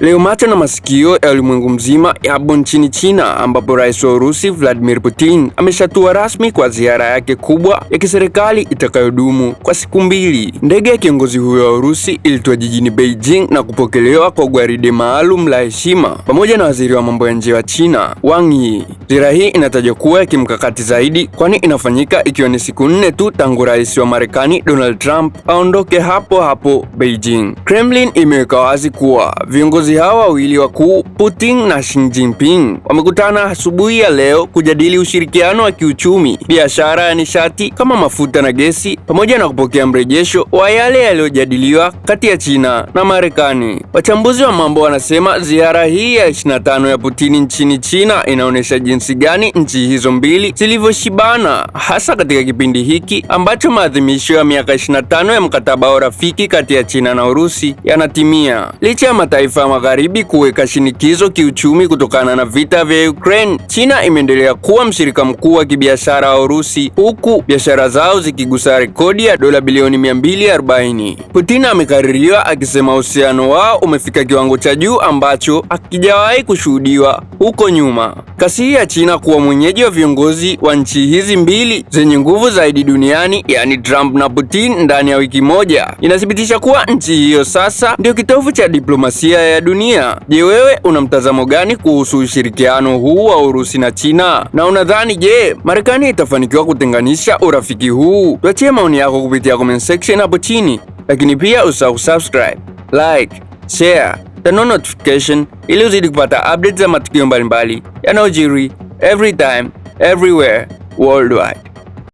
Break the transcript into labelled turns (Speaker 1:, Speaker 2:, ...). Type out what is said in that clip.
Speaker 1: Leo macho na masikio ya ulimwengu mzima yapo nchini China, ambapo rais wa Urusi Vladimir Putin ameshatua rasmi kwa ziara yake kubwa ya kiserikali itakayodumu kwa siku 2. Ndege ya kiongozi huyo wa Urusi ilitua jijini Beijing na kupokelewa kwa gwaride maalum la heshima pamoja na waziri wa mambo ya nje wa China Wang Yi. Ziara hii inatajwa kuwa ya kimkakati zaidi, kwani inafanyika ikiwa ni siku 4 tu tangu rais wa Marekani Donald Trump aondoke hapo Beijing. Kremlin imeweka wazi kuwa viongozi hawa wawili wakuu, Putin na Xi Jinping, wamekutana asubuhi ya leo kujadili ushirikiano wa kiuchumi, biashara ya nishati kama mafuta na gesi, pamoja na kupokea mrejesho wa yale yaliyojadiliwa kati ya China na Marekani. Wachambuzi wa mambo wanasema ziara hii ya 25 ya Putin nchini China inaonyesha jinsi gani nchi hizo mbili zilivyoshibana, hasa katika kipindi hiki ambacho maadhimisho ya miaka 25 ya mkataba wa urafiki kati ya China na Urusi yanatimia. Licha ya mataifa ya Magharibi kuweka shinikizo kiuchumi kutokana na vita vya Ukraine, China imeendelea kuwa mshirika mkuu wa kibiashara wa Urusi, huku biashara zao zikigusa rekodi ya dola bilioni 240. Putin amekaririwa akisema uhusiano wao umefika kiwango cha juu ambacho hakijawahi kushuhudiwa huko nyuma. Kasi hii ya China kuwa mwenyeji wa viongozi wa nchi hizi mbili zenye nguvu zaidi duniani, yani Trump na Putin, ndani ya wiki moja inathibitisha kuwa nchi hiyo sasa ndio kitovu cha diplomasia ya dunia. Je, wewe una mtazamo gani kuhusu ushirikiano huu wa Urusi na China? Na unadhani Marekani itafanikiwa kutenganisha urafiki huu? Tuachie maoni yako kupitia comment section hapo chini, lakini pia usahau subscribe, like, share, turn on notification ili uzidi kupata updates za matukio mbalimbali yanayojiri every time, everywhere, worldwide.